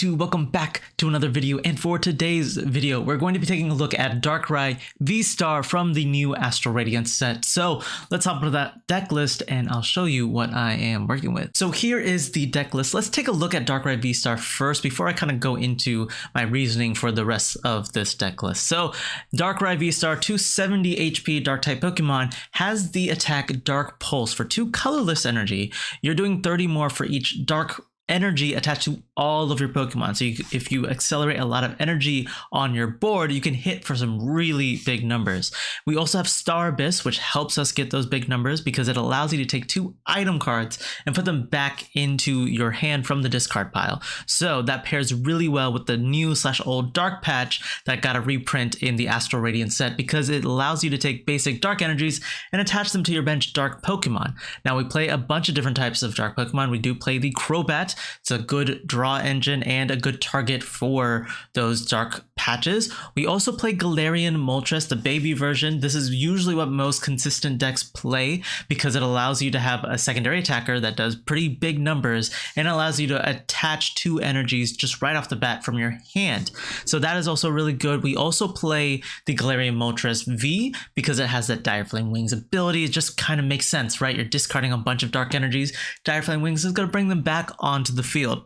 YouTube, welcome back to another video, and for today's video we're going to be taking a look at Darkrai VSTAR from the new Astral Radiance set. So let's hop into that deck list and I'll show you what I am working with. So here is the deck list. Let's take a look at Darkrai VSTAR first before I kind of go into my reasoning for the rest of this deck list. So Darkrai VSTAR, 270 HP Dark type Pokemon, has the attack Dark Pulse for 2 colorless energy. You're doing 30 more for each dark energy attached to all of your Pokemon. So if you accelerate a lot of energy on your board, you can hit for some really big numbers. We also have Star Abyss, which helps us get those big numbers because it allows you to take 2 item cards and put them back into your hand from the discard pile. So that pairs really well with the new / old Dark Patch that got a reprint in the Astral Radiance set, because it allows you to take basic dark energies and attach them to your bench dark Pokemon. Now we play a bunch of different types of dark Pokemon. We do play the Crobat. It's a good draw engine and a good target for those dark patches. We also play Galarian Moltres, the baby version. This is usually what most consistent decks play because it allows you to have a secondary attacker that does pretty big numbers and allows you to attach 2 energies just right off the bat from your hand. So that is also really good. We also play the Galarian Moltres V because it has that Dire Flame Wings ability. It just kind of makes sense, right? You're discarding a bunch of dark energies. Dire Flame Wings is going to bring them back onto the field.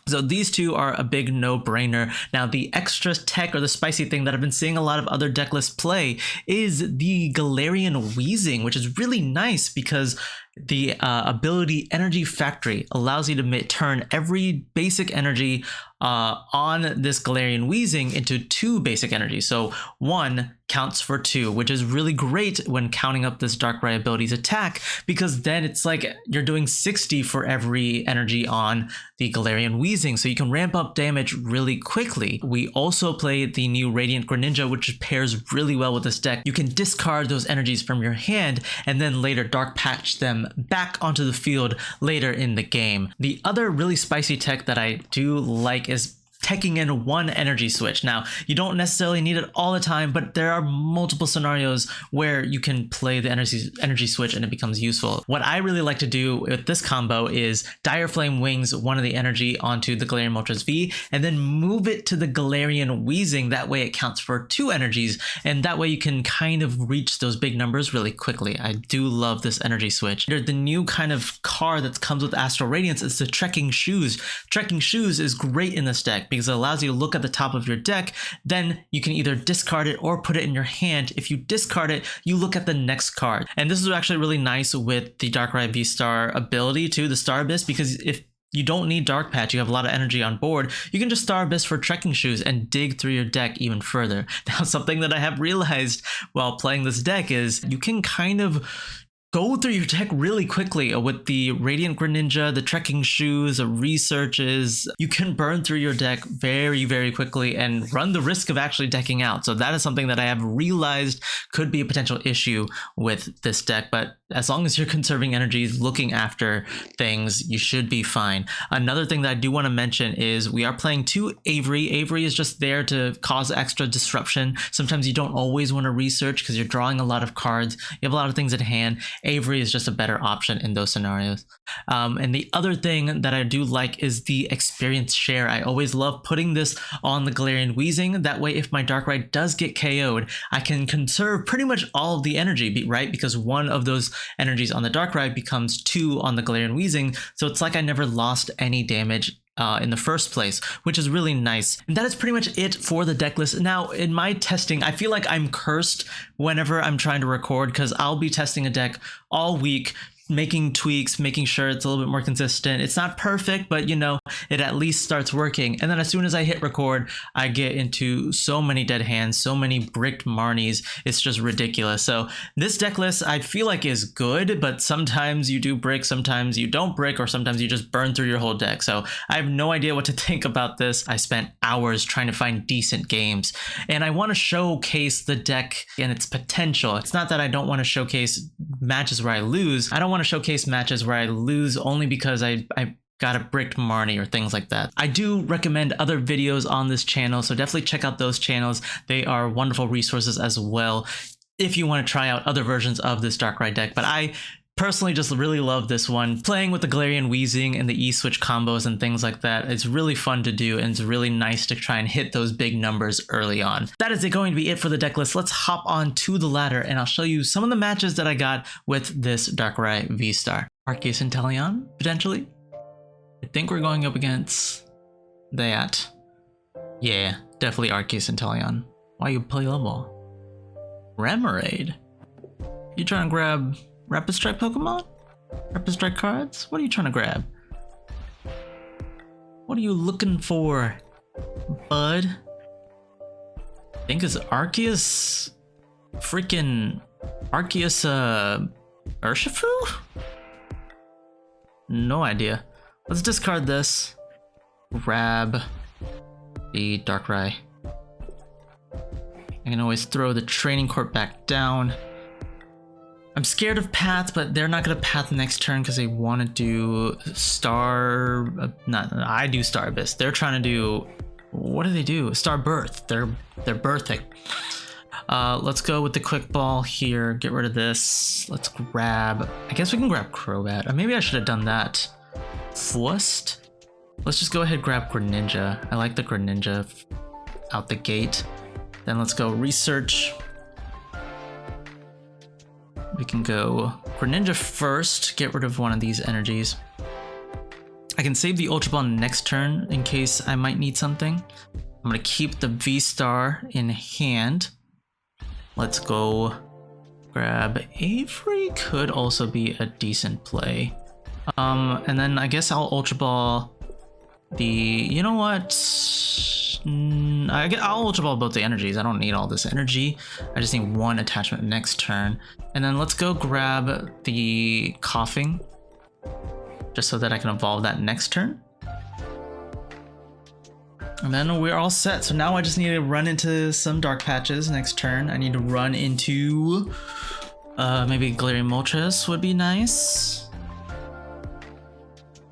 So these 2 are a big no-brainer. Now the extra tech or the spicy thing that I've been seeing a lot of other deck lists play is the Galarian Weezing, which is really nice because the ability Energy Factory allows you to turn every basic energy on this Galarian Weezing into 2 basic energies. So 1 counts for 2, which is really great when counting up this Darkrai ability's attack, because then it's like you're doing 60 for every energy on the Galarian Weezing, so you can ramp up damage really quickly. We also play the new Radiant Greninja, which pairs really well with this deck. You can discard those energies from your hand and then later Dark Patch them back onto the field later in the game. The other really spicy tech that I do like is teching in 1 energy switch. Now, you don't necessarily need it all the time, but there are multiple scenarios where you can play the energy switch and it becomes useful. What I really like to do with this combo is Dire Flame Wings 1 of the energy onto the Galarian Moltres V and then move it to the Galarian Weezing. That way it counts for 2 energies, and that way you can kind of reach those big numbers really quickly. I do love this energy switch. The new kind of card that comes with Astral Radiance is the Trekking Shoes. Trekking Shoes is great in this deck because it allows you to look at the top of your deck. Then you can either discard it or put it in your hand. If you discard it, you look at the next card. And this is actually really nice with the Darkrai VSTAR ability too, the Star Abyss, because if you don't need Dark Patch, you have a lot of energy on board, you can just Star Abyss for Trekking Shoes and dig through your deck even further. Now, something that I have realized while playing this deck is you can kind of go through your deck really quickly with the Radiant Greninja, the Trekking Shoes, the researches. You can burn through your deck very, very quickly and run the risk of actually decking out. So that is something that I have realized could be a potential issue with this deck. But as long as you're conserving energies, looking after things, you should be fine. Another thing that I do want to mention is we are playing 2 Avery. Avery is just there to cause extra disruption. Sometimes you don't always want to research because you're drawing a lot of cards. You have a lot of things at hand. Avery is just a better option in those scenarios. And the other thing that I do like is the experience share. I always love putting this on the Galarian Weezing. That way, if my Darkrai does get KO'd, I can conserve pretty much all of the energy, right? Because 1 of those energies on the Darkrai becomes 2 on the Galarian Weezing. So it's like I never lost any damage in the first place, which is really nice. And that is pretty much it for the deck list. Now, in my testing, I feel like I'm cursed whenever I'm trying to record because I'll be testing a deck all week, making tweaks, making sure it's a little bit more consistent. It's not perfect, but you know, it at least starts working. And then as soon as I hit record, I get into so many dead hands, so many bricked Marnies. It's just ridiculous. So this deck list I feel like is good, but sometimes you do brick, sometimes you don't brick, or sometimes you just burn through your whole deck. So I have no idea what to think about this. I spent hours trying to find decent games, and I want to showcase the deck and its potential. It's not that I don't want to showcase matches where I lose. I don't want to showcase matches where I lose only because I got a bricked Marnie or things like that. I do recommend other videos on this channel, so definitely check out those channels. They are wonderful resources as well if you want to try out other versions of this Darkrai deck. But I personally just really love this one. Playing with the Galarian Weezing and the E-switch combos and things like that, it's really fun to do, and it's really nice to try and hit those big numbers early on. That is going to be it for the deck list. Let's hop on to the ladder and I'll show you some of the matches that I got with this Darkrai V-STAR. Arceus and Teleon, potentially. I think we're going up against that. Yeah, definitely Arceus and Teleon. Why you play level? Remoraid? You trying to grab Rapid Strike Pokemon? Rapid Strike cards? What are you trying to grab? What are you looking for, bud? I think it's Arceus... Freaking... Arceus, Urshifu? No idea. Let's discard this. Grab the Darkrai. I can always throw the Training Court back down. I'm scared of Path, but they're not gonna Path next turn because they want to do Star... I do Star Abyss. They're trying to do... What do they do? Star Birth. They're birthing. Let's go with the Quick Ball here. Get rid of this. Let's grab... I guess we can grab Crobat. Or maybe I should have done that first. Let's just go ahead and grab Greninja. I like the Greninja out the gate. Then let's go Research. We can go Greninja first, get rid of one of these energies. I can save the Ultra Ball next turn in case I might need something. I'm gonna keep the V-STAR in hand. Let's go grab Avery, could also be a decent play. And then I guess I'll Ultra Ball the, you know what? I'll Ultra Ball both the energies. I don't need all this energy. I just need one attachment next turn. And then let's go grab the Koffing, just so that I can evolve that next turn. And then we're all set. So now I just need to run into some Dark Patches next turn. I need to run into maybe Galarian Moltres would be nice.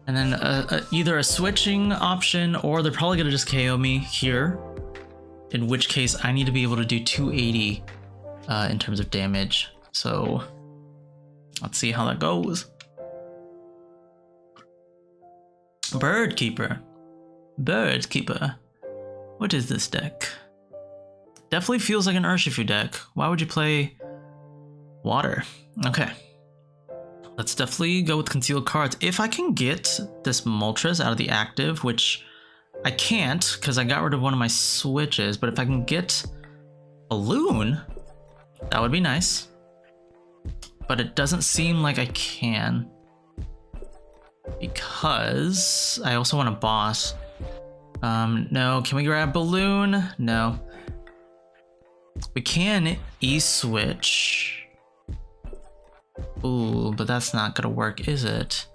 And then either a switching option, or they're probably gonna just KO me here. In which case I need to be able to do 280 in terms of damage. So let's see how that goes. Bird Keeper. Bird Keeper. What is this deck? Definitely feels like an Urshifu deck. Why would you play water? Okay. Let's definitely go with concealed cards. If I can get this Moltres out of the active, which I can't because I got rid of one of my switches, but if I can get Balloon, that would be nice. But it doesn't seem like I can because I also want a boss. No, can we grab Balloon? No. We can E-switch. Ooh, but that's not gonna work, is it?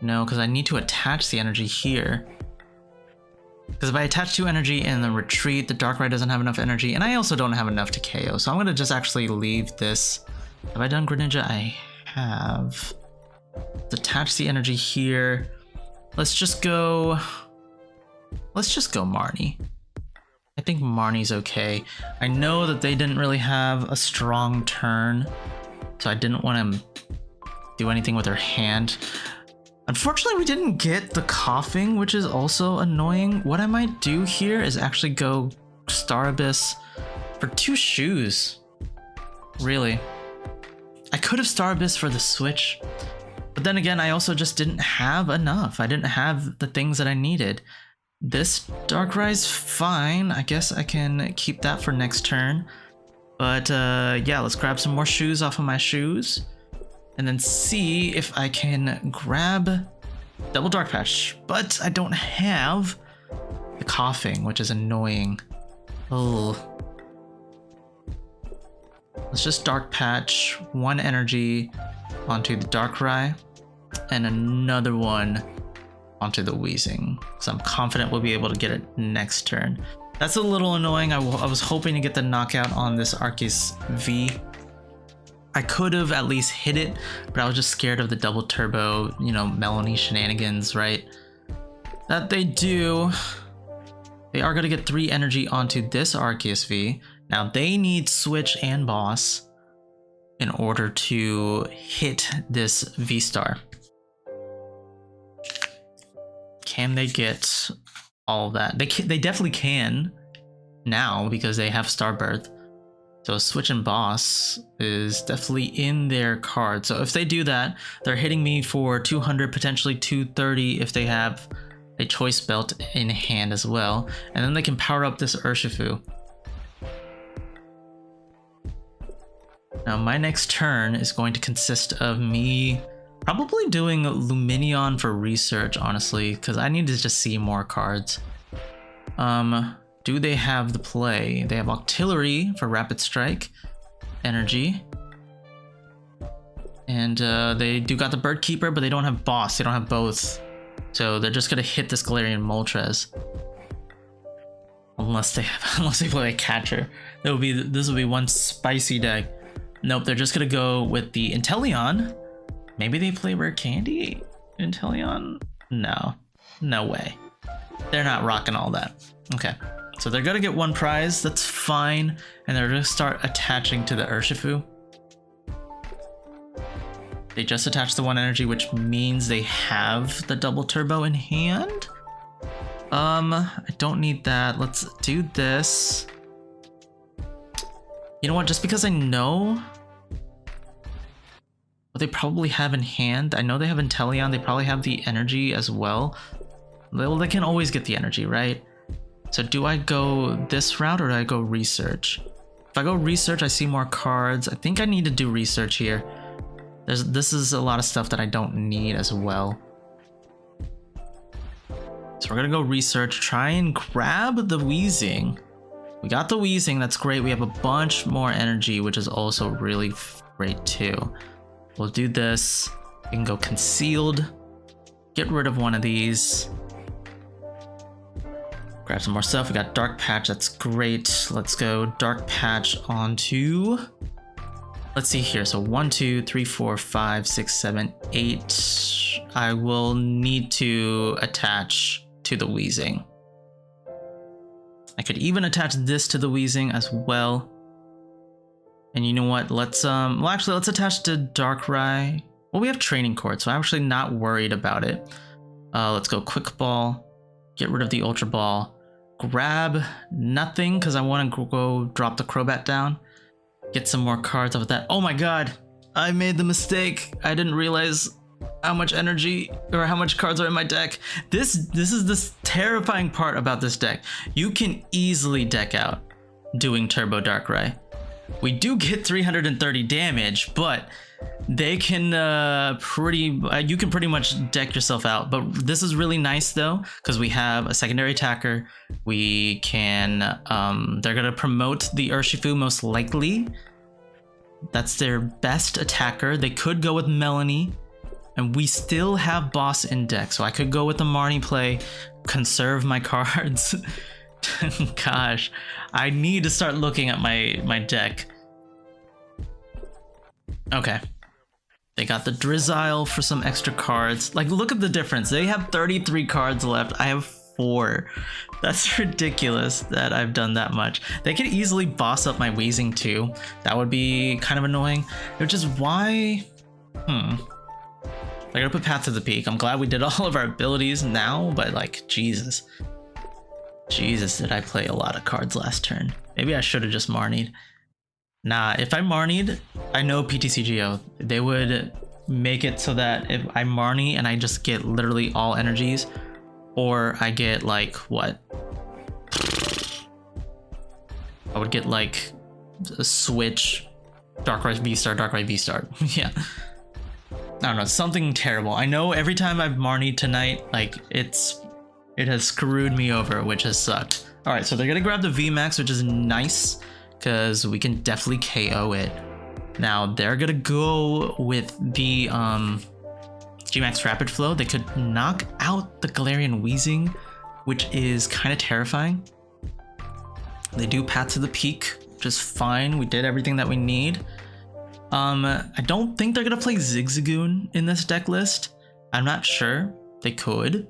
No, because I need to attach the energy here. Because if I attach 2 energy and then retreat, the Darkrai doesn't have enough energy, and I also don't have enough to KO, so I'm gonna just actually leave this. Have I done Greninja? I have. Let's attach the energy here. Let's just go Marnie. I think Marnie's okay. I know that they didn't really have a strong turn, so I didn't want to do anything with her hand. Unfortunately, we didn't get the Koffing, which is also annoying. What I might do here is actually go Star Abyss for 2 shoes. Really. I could have Star Abyss for the switch, but then again, I also just didn't have enough. I didn't have the things that I needed. This Darkrai's fine. I guess I can keep that for next turn. But yeah, let's grab some more shoes off of my shoes and then see if I can grab double Dark Patch. But I don't have the Koffing, which is annoying. Oh. Let's just Dark Patch 1 energy onto the Darkrai and another one onto the Weezing. So I'm confident we'll be able to get it next turn. That's a little annoying. I was hoping to get the knockout on this Arceus V. I could have at least hit it, but I was just scared of the double turbo, you know, Melanie shenanigans, right? That they do. They are going to get 3 energy onto this Arceus V. Now they need switch and boss. in order to hit this V-Star. Can they get all of that? They definitely can now because they have Starbirth. So Switch and Boss is definitely in their card. So if they do that, they're hitting me for 200, potentially 230 if they have a Choice Belt in hand as well. And then they can power up this Urshifu. Now my next turn is going to consist of me probably doing Lumineon for research, honestly, because I need to just see more cards. Do they have the play? They have Octillery for Rapid Strike, Energy. And they do got the Bird Keeper, but they don't have Boss. They don't have both. So they're just gonna hit this Galarian Moltres. Unless they play a catcher. This will be one spicy deck. Nope, they're just gonna go with the Inteleon. Maybe they play Rare Candy? Inteleon? No. No way. They're not rocking all that. Okay. So they're gonna get one prize, that's fine, and they're gonna start attaching to the Urshifu. They just attached the one energy, which means they have the double turbo in hand. I don't need that. Let's do this. You know what? Just because I know what they probably have in hand, I know they have Inteleon. They probably have the energy as well. Well, they can always get the energy, right? So do I go this route or do I go research? If I go research, I see more cards. I think I need to do research here. This is a lot of stuff that I don't need as well. So we're gonna go research, try and grab the Weezing. We got the Weezing, that's great. We have a bunch more energy, which is also really great too. We'll do this. We can go concealed. Get rid of one of these. Grab some more stuff. We got Dark Patch, that's great. Let's go Dark Patch onto... Let's see here. So 1, 2, 3, 4, 5, 6, 7, 8. I will need to attach to the Weezing. I could even attach this to the Weezing as well. And you know what? Let's let's attach to Darkrai. Well, we have Training Court, so I'm actually not worried about it. Let's go Quick Ball. Get rid of the Ultra Ball. Grab nothing because I want to go drop the Crobat down. Get some more cards off of that. Oh my god, I made the mistake. I didn't realize how much energy or how much cards are in my deck. This is this terrifying part about this deck. You can easily deck out doing Turbo Darkrai. We do get 330 damage, but they can you can pretty much deck yourself out. But this is really nice though, because we have a secondary attacker. We can they're gonna promote the Urshifu most likely. That's their best attacker. They could go with Melanie, and we still have Boss in deck, so I could go with the Marnie play, conserve my cards. Gosh, I need to start looking at my deck. Okay. They got the Drizzile for some extra cards. Like, look at the difference. They have 33 cards left. I have 4. That's ridiculous that I've done that much. They could easily boss up my Weezing too. That would be kind of annoying. Which is why... They're gonna put Path to the Peak. I'm glad we did all of our abilities now, but like, Jesus. Jesus, did I play a lot of cards last turn. Maybe I should have just Marnied. Nah, if I Marnied, I know PTCGO. They would make it so that if I Marnie and I just get literally all energies, or I get like, what? I would get like a Switch, Darkrai VSTAR. Yeah. I don't know, something terrible. I know every time I've Marnied tonight, like it has screwed me over, which has sucked. All right, so they're gonna grab the VMAX, which is nice because we can definitely KO it. Now they're gonna go with the Gmax Rapid Flow. They could knock out the Galarian Weezing, which is kind of terrifying. They do Path to the Peak, which is fine. We did everything that we need. I don't think they're gonna play Zigzagoon in this deck list. I'm not sure. They could.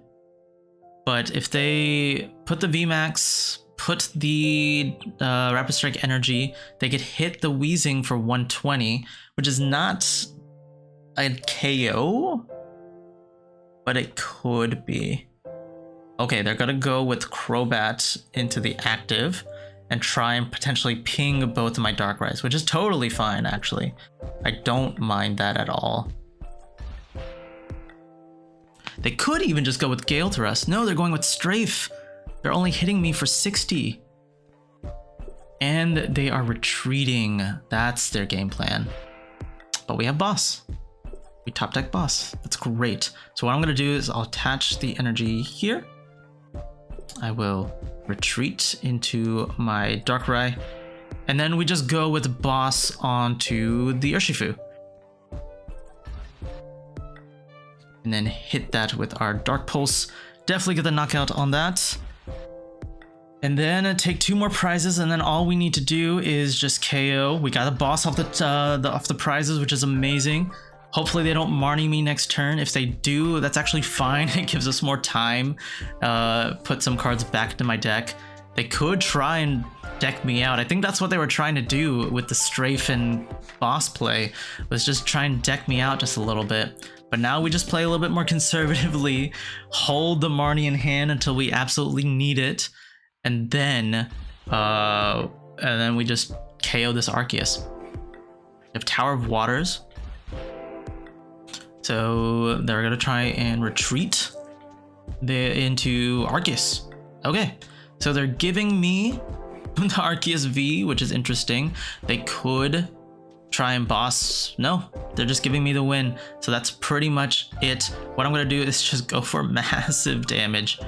But if they put the VMAX put the Rapid Strike energy, they could hit the Weezing for 120, which is not a KO, but it could be. Okay, they're gonna go with Crobat into the active and try and potentially ping both of my Darkrai's, which is totally fine, actually. I don't mind that at all. They could even just go with Gale Thrust. No, they're going with Strafe. They're only hitting me for 60. And they are retreating. That's their game plan. But we have Boss. We top deck Boss. That's great. So what I'm going to do is I'll attach the energy here. I will retreat into my Darkrai. And then we just go with Boss onto the Urshifu. And then hit that with our Dark Pulse. Definitely get the knockout on that. And then take 2 more prizes, and then all we need to do is just KO. We got a Boss off the prizes, which is amazing. Hopefully they don't Marnie me next turn. If they do, that's actually fine. It gives us more time. Put some cards back into my deck. They could try and deck me out. I think that's what they were trying to do with the Strafe and Boss play, was just try and deck me out just a little bit. But now we just play a little bit more conservatively, hold the Marnie in hand until we absolutely need it, and then we just KO this Arceus. We have Tower of Waters. So they're gonna try and retreat into Arceus. Okay, so they're giving me the Arceus V, which is interesting. They could try and Boss. No, they're just giving me the win. So that's pretty much it. What I'm gonna do is just go for massive damage.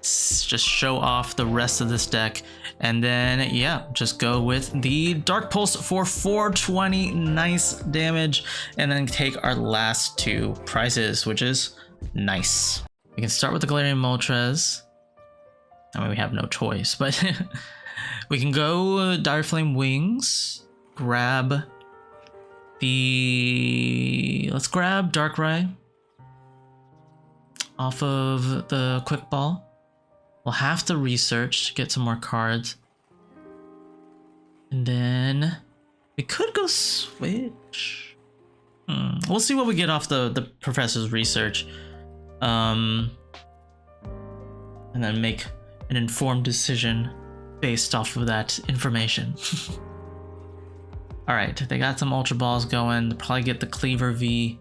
Just show off the rest of this deck, and then yeah, just go with the Dark Pulse for 420, nice damage, and then take our last 2 prizes, which is nice. We can start with the Galarian Moltres. I mean, we have no choice, but we can go Dire Flame Wings, grab the, let's grab Darkrai off of the Quick Ball. We'll have to research to get some more cards. And then we could go switch. We'll see what we get off the professor's research. And then make an informed decision based off of that information. Alright, they got some Ultra Balls going. They'll probably get the Kleavor V.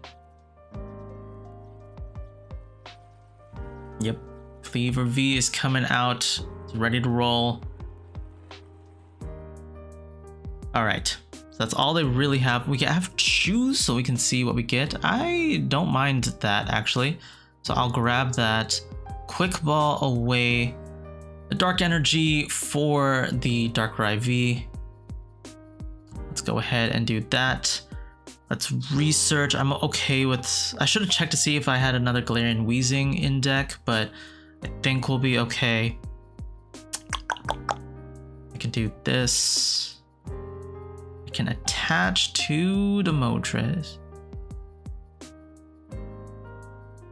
Yep. Kleavor V is coming out, it's ready to roll. All right, so that's all they really have. We have Choose, so we can see what we get. I don't mind that, actually. So I'll grab that Quick Ball away, the Dark Energy for the Darkrai V. Let's go ahead and do that. Let's research. I'm okay with, I should have checked to see if I had another Galarian Weezing in deck, but I think we'll be okay. I can do this. I can attach to the Moltres.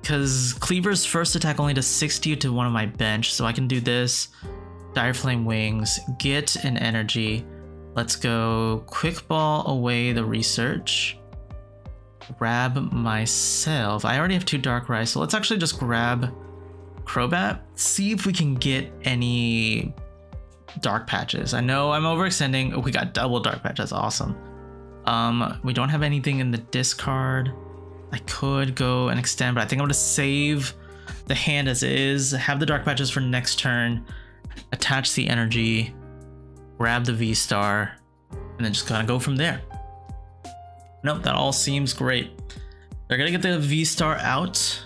Because Kleavor's first attack only does 60 to one of my bench, so I can do this. Dire Flame Wings, get an energy. Let's go Quick Ball away the research. Grab myself. I already have 2 Darkrai, so let's actually just grab Crobat. See if we can get any Dark Patches. I know I'm overextending. Oh, we got double Dark Patch. That's awesome. We don't have anything in the discard. I could go and extend, but I think I'm gonna save the hand as is, have the Dark Patches for next turn, attach the energy, grab the V-Star, and then just kind of go from there. Nope, that all seems great. They're gonna get the V-Star out.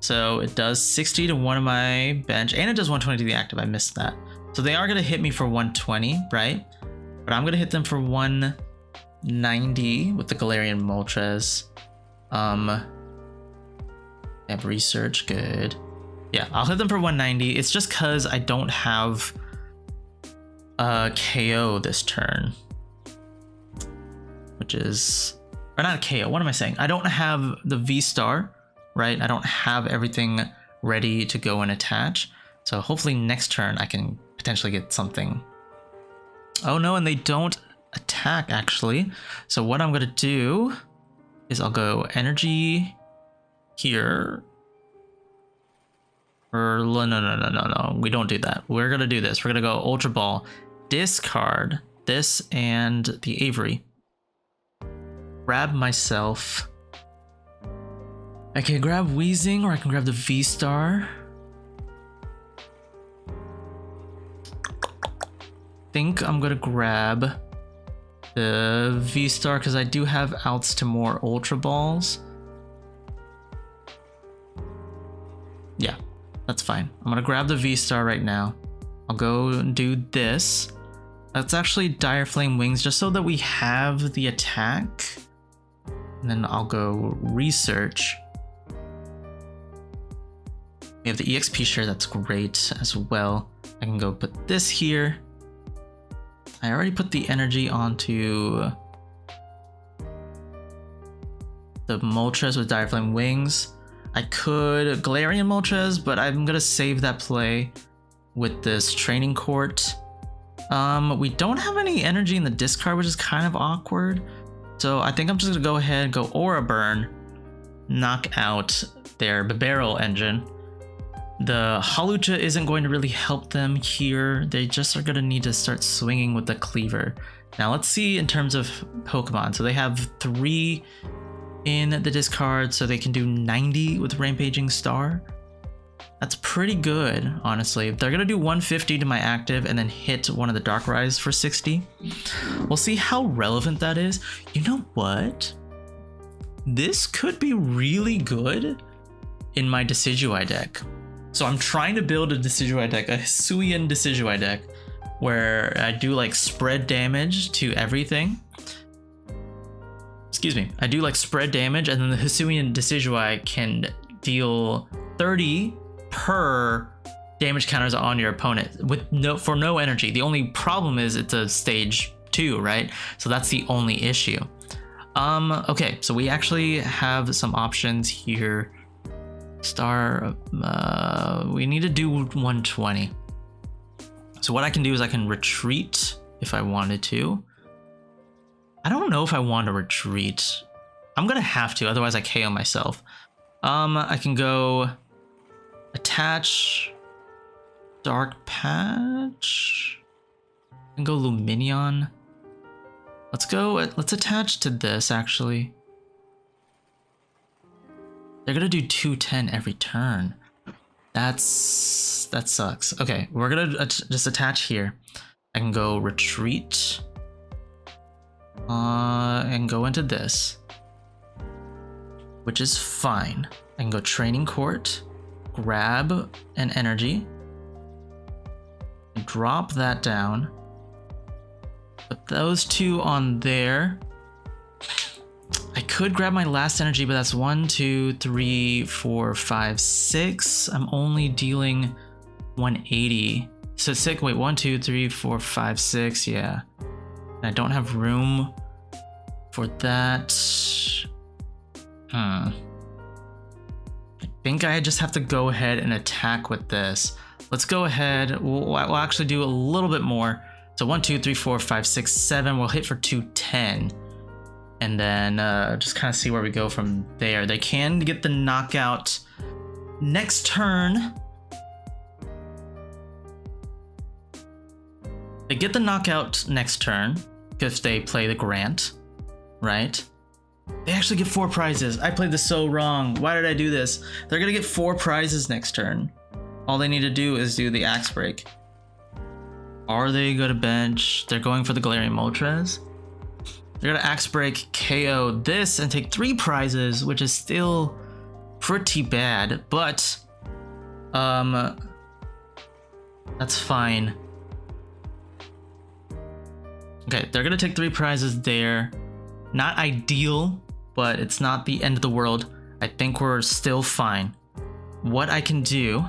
So it does 60 to one of my bench, and it does 120 to the active. I missed that. So they are gonna hit me for 120, right? But I'm gonna hit them for 190 with the Galarian Moltres. I have research, good. Yeah, I'll hit them for 190. It's just cause I don't have KO this turn. Which is, or not a KO, what am I saying? I don't have the V-Star, right? I don't have everything ready to go and attach. So hopefully next turn I can potentially get something. Oh no, and they don't attack actually. So what I'm gonna do is I'll go energy here. Or no, we don't do that. We're gonna do this. We're gonna go Ultra Ball, discard this and the Avery. Grab myself. I can grab Weezing or I can grab the V-Star. Think I'm gonna grab the V-Star because I do have outs to more Ultra Balls. Yeah, that's fine. I'm gonna grab the V-Star right now. I'll go and do this. That's actually Dire Flame Wings just so that we have the attack. And then I'll go research. We have the EXP share, that's great as well. I can go put this here. I already put the energy onto the Moltres with Dire Flame Wings. I could Galarian Moltres, but I'm gonna save that play with this Training Court. We don't have any energy in the discard, which is kind of awkward. So I think I'm just gonna go ahead and go Aura Burn, knock out their Barrel Engine. The Hawlucha isn't going to really help them here. They just are gonna need to start swinging with the Kleavor. Now let's see in terms of Pokemon. So they have 3 in the discard, so they can do 90 with Rampaging Star. That's pretty good, honestly. They're gonna do 150 to my active and then hit one of the Darkrai's for 60. We'll see how relevant that is. You know what? This could be really good in my Decidueye deck. So I'm trying to build a Decidueye deck, a Hisuian Decidueye deck, where I do like spread damage to everything. Excuse me, I do like spread damage, and then the Hisuian Decidueye can deal 30 per damage counters on your opponent with for no energy. The only problem is it's a stage 2, right? So that's the only issue. Okay, so we actually have some options here. We need to do 120. So what I can do is I can retreat if I wanted to. I don't know if I want to retreat. I'm gonna have to, otherwise I KO myself. I can go attach Dark Patch and go Lumineon. Let's attach to this actually. They're gonna do 210 every turn. That sucks. Okay, we're gonna just attach here. I can go retreat and go into this, which is fine. I can go Training Court, grab an energy, drop that down, put those 2 on there. I could grab my last energy, but that's 1, 2, 3, 4, 5, 6. I'm only dealing 180. So sick. Wait, 1, 2, 3, 4, 5, 6. Yeah. And I don't have room for that. I think I just have to go ahead and attack with this. Let's go ahead. We'll actually do a little bit more. So 1, 2, 3, 4, 5, 6, 7. We'll hit for 210. And then just kind of see where we go from there. They can get the knockout next turn. They get the knockout next turn if they play the Grant, right? They actually get 4 prizes. I played this so wrong. Why did I do this? They're gonna get 4 prizes next turn. All they need to do is do the Axe Break. Are they gonna bench? They're going for the Galarian Moltres. They're gonna Axe Break, KO this, and take 3 prizes, which is still pretty bad, but that's fine. Okay, they're gonna take 3 prizes there. Not ideal, but it's not the end of the world. I think we're still fine. What I can do,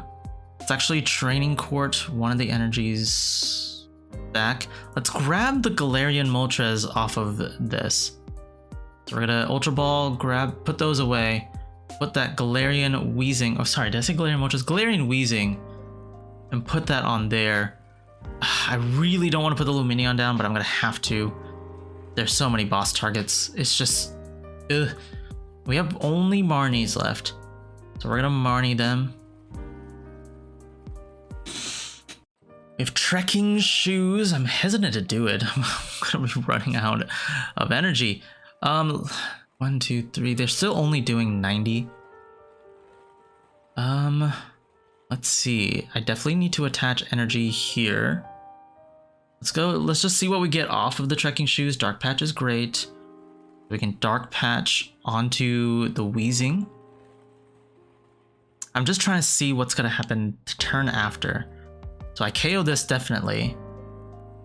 it's actually Training Court, one of the energies back. Let's grab the Galarian Moltres off of this. So we're gonna Ultra Ball, put those away. Put that Galarian Weezing, oh sorry, did I say Galarian Moltres? Galarian Weezing and put that on there. I really don't want to put the Lumineon down, but I'm gonna have to. There's so many boss targets. It's just, ugh. We have only Marnies left, so we're gonna Marnie them. We have trekking shoes. I'm hesitant to do it. I'm gonna be running out of energy. 1, 2, 3. They're still only doing 90. Let's see. I definitely need to attach energy here. Let's go. Let's just see what we get off of the trekking shoes. Dark Patch is great. We can Dark Patch onto the Weezing. I'm just trying to see what's gonna happen to turn after. So I KO this definitely.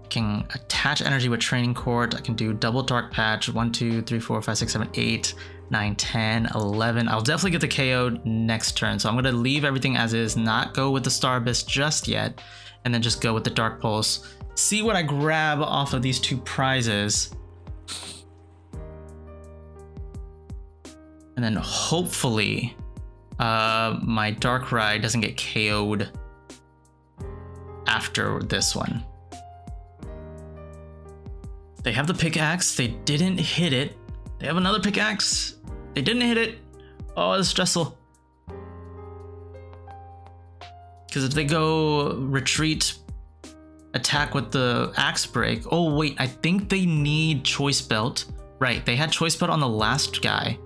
I can attach energy with Training Court. I can do double Dark Patch. 1, 2, 3, 4, 5, 6, 7, 8, 9, 10, 11. I'll definitely get the KO next turn. So I'm gonna leave everything as is, not go with the Star Abyss just yet, and then just go with the Dark Pulse. See what I grab off of these 2 prizes. And then hopefully my Darkrai doesn't get KO'd after this one. They have the pickaxe. They didn't hit it. They have another pickaxe. They didn't hit it. Oh, it's stressful. Because if they go retreat, attack with the axe break. Oh wait, I think they need choice belt. Right, they had choice belt on the last guy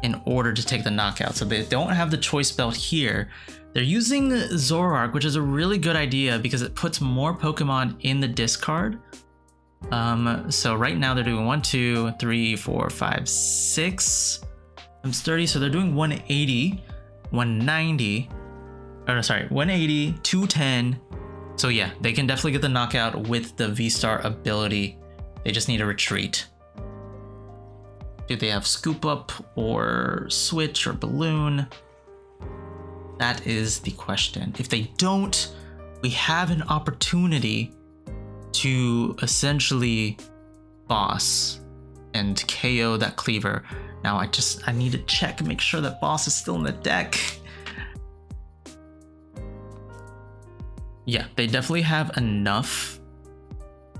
in order to take the knockout. So they don't have the choice belt here. They're using Zoroark, which is a really good idea because it puts more Pokemon in the discard. So right now they're doing 1, 2, 3, 4, 5, 6 times 30. So they're doing 180, 190, or no, sorry, 180, 210. So yeah, they can definitely get the knockout with the V-Star ability. They just need a retreat. Do they have Scoop Up or Switch or Balloon? That is the question. If they don't, we have an opportunity to essentially boss and KO that Kleavor. Now I need to check and make sure that boss is still in the deck. Yeah, they definitely have enough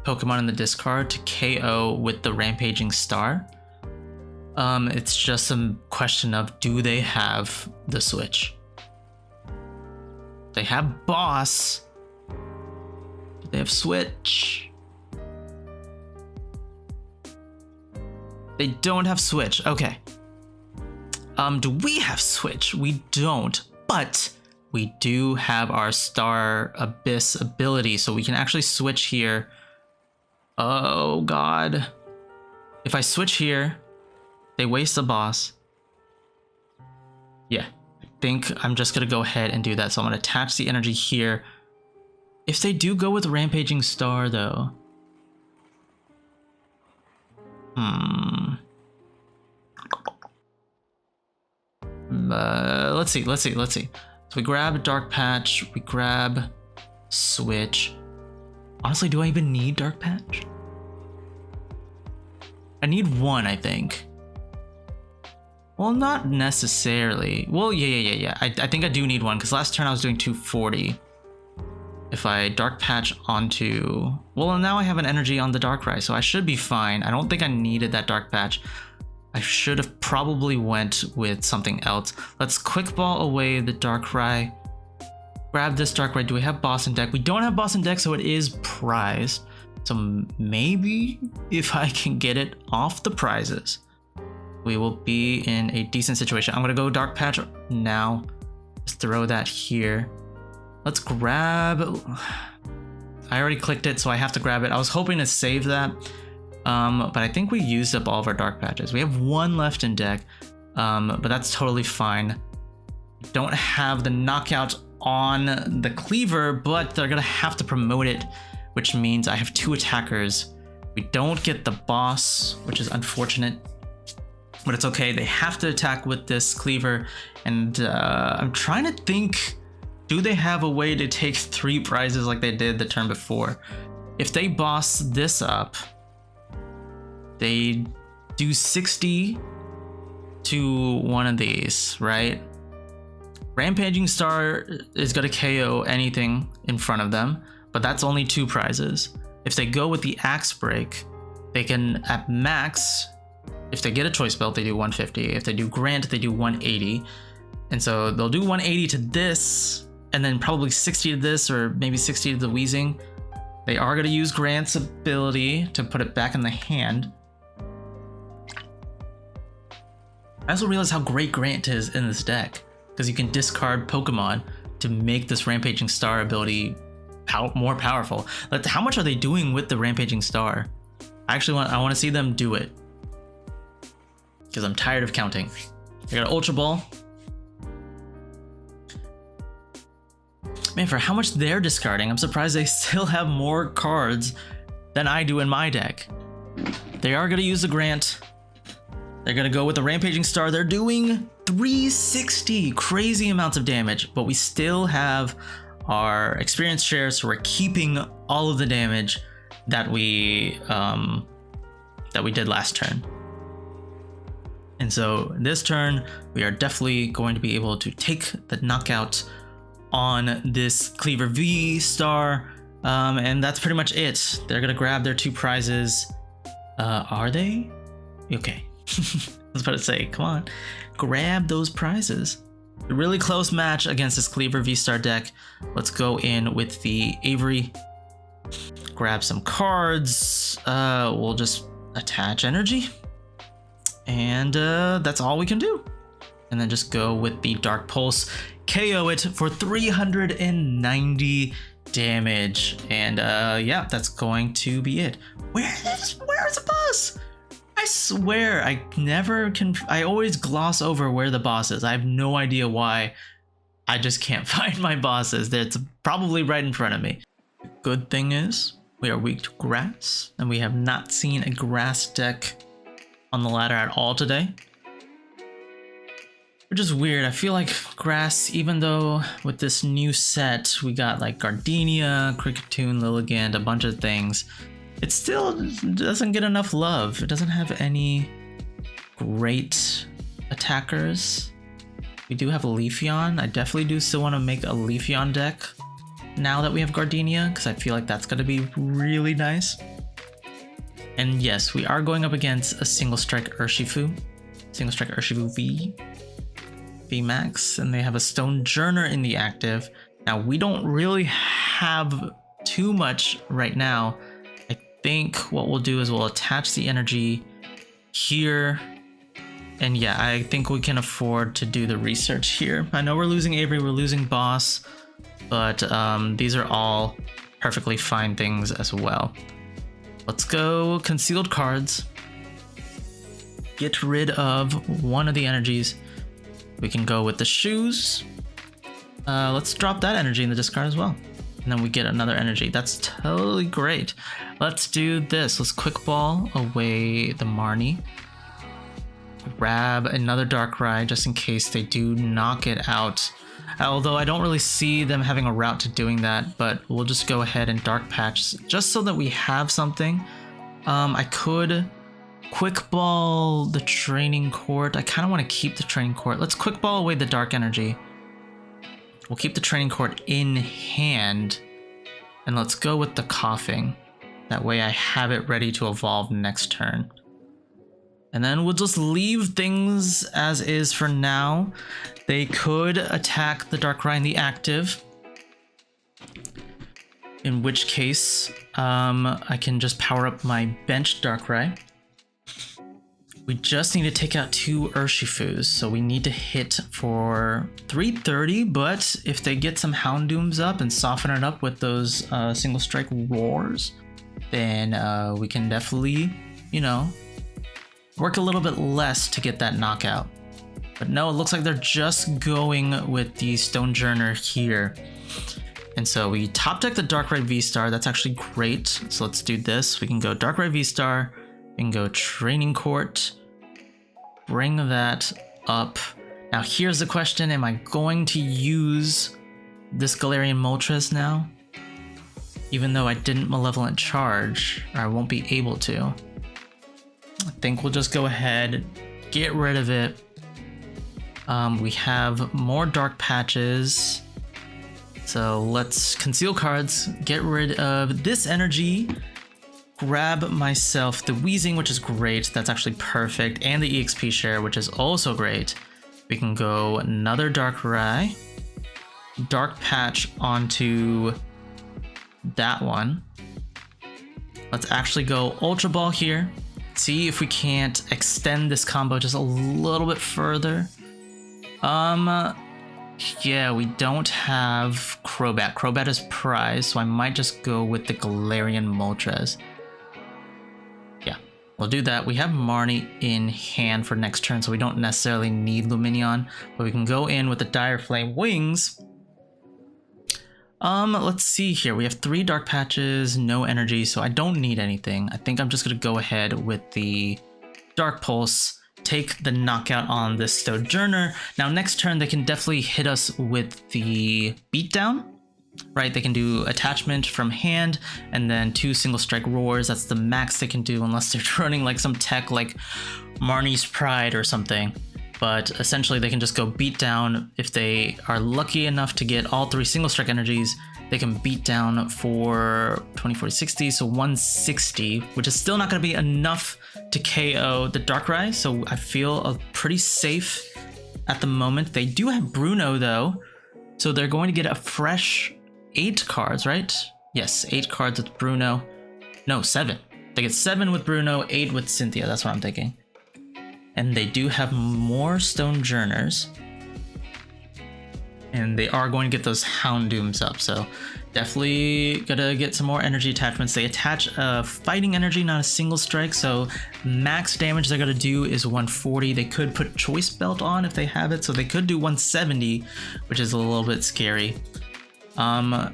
Pokemon in the discard to KO with the Rampaging Star. It's just a question of, do they have the Switch? They have boss. Do they have Switch? They don't have Switch. Okay. Do we have Switch? We don't, but we do have our Star Abyss ability, so we can actually switch here. Oh god. If I switch here, they waste the boss. Yeah, I think I'm just gonna go ahead and do that. So I'm gonna attach the energy here. If they do go with Rampaging Star though. Let's see. So we grab Dark Patch, we grab Switch. Honestly, do I even need Dark Patch? I need one, I think. Well, not necessarily. Well, yeah. I think I do need one, because last turn I was doing 240. If I Dark Patch onto... Well, now I have an energy on the Darkrai, so I should be fine. I don't think I needed that Dark Patch. I should have probably went with something else. Let's Quick Ball away the Darkrai. Grab this Darkrai. Do we have boss in deck? We don't have boss in deck, so it is prized. So maybe if I can get it off the prizes, we will be in a decent situation. I'm gonna go Dark Patch now. Just throw that here. Let's grab... I already clicked it, so I have to grab it. I was hoping to save that, but I think we used up all of our Dark Patches. We have one left in deck, but that's totally fine. Don't have the knockout on the Kleavor, but they're gonna have to promote it, which means I have 2 attackers. We don't get the boss, which is unfortunate, but it's okay. They have to attack with this Kleavor, and I'm trying to think, do they have a way to take 3 prizes like they did the turn before? If they boss this up, they do 60 to one of these, right? Rampaging Star is going to KO anything in front of them, but that's only 2 prizes. If they go with the Axe Break, they can, at max, if they get a Choice Belt, they do 150. If they do Grant, they do 180. And so they'll do 180 to this, and then probably 60 to this, or maybe 60 to the Weezing. They are going to use Grant's ability to put it back in the hand. I also realize how great Grant is in this deck, because you can discard Pokemon to make this Rampaging Star ability more powerful. How much are they doing with the Rampaging Star? I want to see them do it, because I'm tired of counting. I got an Ultra Ball. Man, for how much they're discarding, I'm surprised they still have more cards than I do in my deck. They are going to use the Grant. They're going to go with the Rampaging Star. They're doing 360 crazy amounts of damage, but we still have our experience share, so we're keeping all of the damage that we did last turn. And so this turn, we are definitely going to be able to take the knockout on this Kleavor V Star, and that's pretty much it. They're gonna grab their 2 prizes. Are they? Okay. I was about to say, come on, grab those prizes. A really close match against this Kleavor V-Star deck. Let's go in with the Avery. Grab some cards. We'll just attach energy. And that's all we can do. And then just go with the Dark Pulse. KO it for 390 damage. And yeah, that's going to be it. Where's the boss? I swear I always gloss over where the boss is. I have no idea why. I just can't find my bosses. It's probably right in front of me. Good thing is we are weak to grass, and we have not seen a grass deck on the ladder at all today. Which is weird. I feel like grass, even though with this new set we got like Gardenia, Kricketune, Lilligant, a bunch of things, it still doesn't get enough love. It doesn't have any great attackers. We do have a Leafeon. I definitely do still want to make a Leafeon deck now that we have Gardenia, because I feel like that's going to be really nice. And yes, we are going up against a Single Strike Urshifu. Single Strike Urshifu V Max, and they have a Stonejourner in the active. Now, we don't really have too much right now. I think what we'll do is we'll attach the energy here. And yeah, I think we can afford to do the research here. I know we're losing Avery, we're losing Boss, but these are all perfectly fine things as well. Let's go concealed cards. Get rid of one of the energies. We can go with the shoes. Let's drop that energy in the discard as well. And then we get another energy. That's totally great. Let's do this. Let's quick ball away the Marnie. Grab another Darkrai just in case they do knock it out. Although I don't really see them having a route to doing that, but we'll just go ahead and Dark Patch just so that we have something. I could quick ball the Training Court. I kind of want to keep the Training Court. Let's quick ball away the Dark Energy. We'll keep the Training Court in hand, and let's go with the Koffing. That way I have it ready to evolve next turn. And then we'll just leave things as is for now. They could attack the Darkrai in the active, in which case I can just power up my bench Darkrai. We just need to take out 2 Urshifus, so we need to hit for 330, but if they get some Houndooms up and soften it up with those single strike roars, then we can definitely, you know, work a little bit less to get that knockout. But no, it looks like they're just going with the Stonejourner here. And so we top deck the Darkrai V-Star. That's actually great. So let's do this. We can go Darkrai V-Star. We can go Training Court. Bring that up. Now here's the question. Am I going to use this Galarian Moltres now? Even though I didn't Malevolent Charge, or I won't be able to. I think we'll just go ahead, get rid of it. We have more dark patches. So let's conceal cards, get rid of this energy, grab myself the Weezing, which is great. That's actually perfect. And the EXP share, which is also great. We can go another Darkrai, Dark Patch onto that one. Let's actually go Ultra Ball here. See if we can't extend this combo just a little bit further. Yeah, we don't have Crobat. Crobat is prized, so I might just go with the Galarian Moltres. Yeah, we'll do that. We have Marnie in hand for next turn, so we don't necessarily need Lumineon, but we can go in with the Dire Flame Wings. Let's see here. We have 3 dark patches, no energy, so I don't need anything. I think I'm just gonna go ahead with the Dark Pulse, take the knockout on this Sojourner. Now next turn they can definitely hit us with the Beatdown, right? They can do attachment from hand and then 2 single strike roars. That's the max they can do unless they're running like some tech like Marnie's Pride or something. But essentially they can just go beat down. If they are lucky enough to get all 3 single strike energies, they can beat down for 20, 40, 60, so 160, which is still not going to be enough to KO the Darkrai, so I feel pretty safe at the moment. They do have Bruno though, so they're going to get a fresh 8 cards, right? Yes, 8 cards with Bruno. No, 7. They get 7 with Bruno, 8 with Cynthia, that's what I'm thinking. And they do have more Stonejourners. And they are going to get those Houndooms up, so definitely gotta get some more energy attachments. They attach a fighting energy, not a single strike, so max damage they're gonna do is 140. They could put Choice Belt on if they have it, so they could do 170, which is a little bit scary. And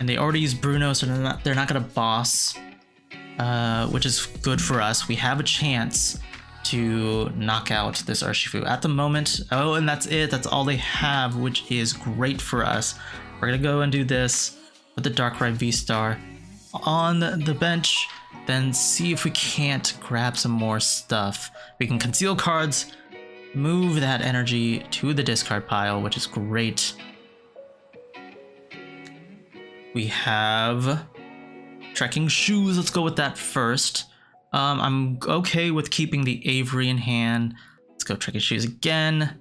they already used Bruno, so they're not gonna boss, which is good for us. We have a chance to knock out this Urshifu at the moment. Oh, and that's it. That's all they have, which is great for us. We're gonna go and do this with the Darkrai VSTAR on the bench, then see if we can't grab some more stuff. We can conceal cards, move that energy to the discard pile, which is great. We have Trekking Shoes. Let's go with that first. I'm okay with keeping the Avery in hand. Let's go Trekking Shoes again.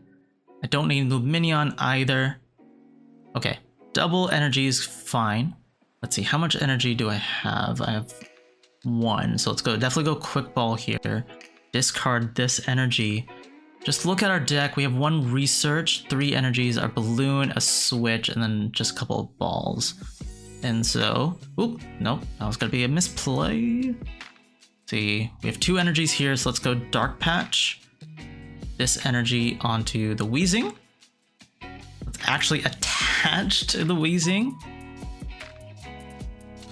I don't need Lumineon either. Okay, double energy is fine. Let's see, how much energy do I have? I have 1, so let's go. Definitely go Quick Ball here. Discard this energy. Just look at our deck. We have 1 Research, 3 energies, our Balloon, a Switch, and then just a couple of balls. And so, oop, nope, that was gonna be a misplay. See, we have 2 energies here, so let's go Dark Patch. This energy onto the Weezing. Let's actually attach to the Weezing.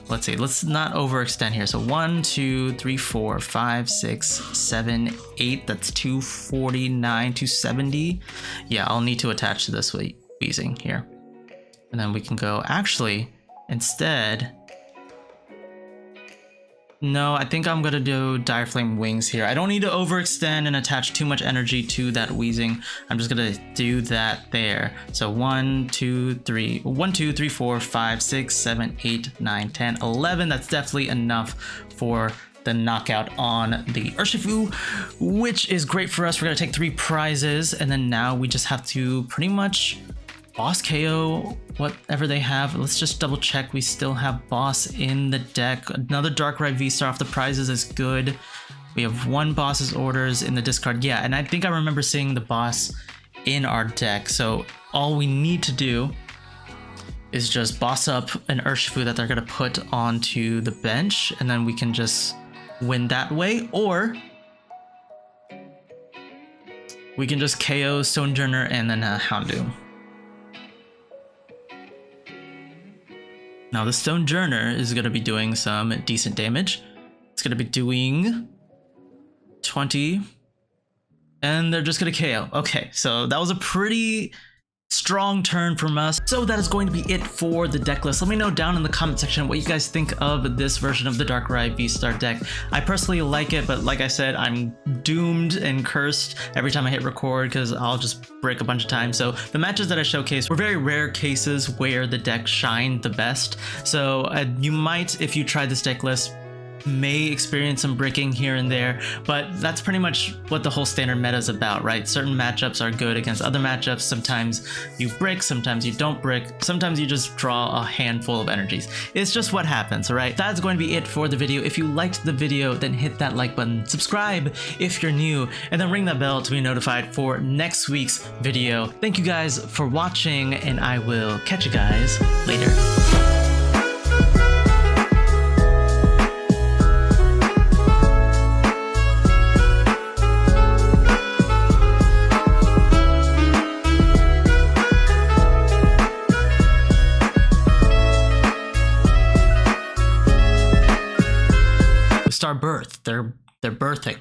Let's see, let's not overextend here. So 1, 2, 3, 4, 5, 6, 7, 8. That's 249, 270. Yeah, I'll need to attach to this Weezing here. And then we can go, actually, instead, no, I think I'm gonna do Dire Flame Wings here. I don't need to overextend and attach too much energy to that Weezing. I'm just gonna do that there. So 1, 2, 3, 4, 5, 6, 7, 8, 9, 10, 11. That's definitely enough for the knockout on the Urshifu, which is great for us. We're gonna take 3 prizes, and then now we just have to pretty much boss KO whatever they have. Let's just double check. We still have boss in the deck. Another Darkrai VSTAR off the prizes is good. We have 1 boss's orders in the discard. Yeah, and I think I remember seeing the boss in our deck. So all we need to do is just boss up an Urshifu that they're gonna put onto the bench, and then we can just win that way, or we can just KO Stonejourner and then Houndoom. Now the Stonejourner is going to be doing some decent damage. It's going to be doing 20, and they're just going to KO. Okay, so that was a pretty strong turn from us. So that is going to be it for the deck list. Let me know down in the comment section what you guys think of this version of the Darkrai VSTAR deck. I personally like it, but like I said, I'm doomed and cursed every time I hit record because I'll just break a bunch of times. So the matches that I showcased were very rare cases where the deck shined the best. So you might, if you try this deck list, may experience some bricking here and there, but that's pretty much what the whole standard meta is about, right? Certain matchups are good against other matchups. Sometimes you brick, sometimes you don't brick, sometimes you just draw a handful of energies. It's just what happens, all right? That's going to be it for the video. If you liked the video, then hit that like button, subscribe if you're new, and then ring that bell to be notified for next week's video. Thank you guys for watching, and I will catch you guys later. Star birth. They're birthing.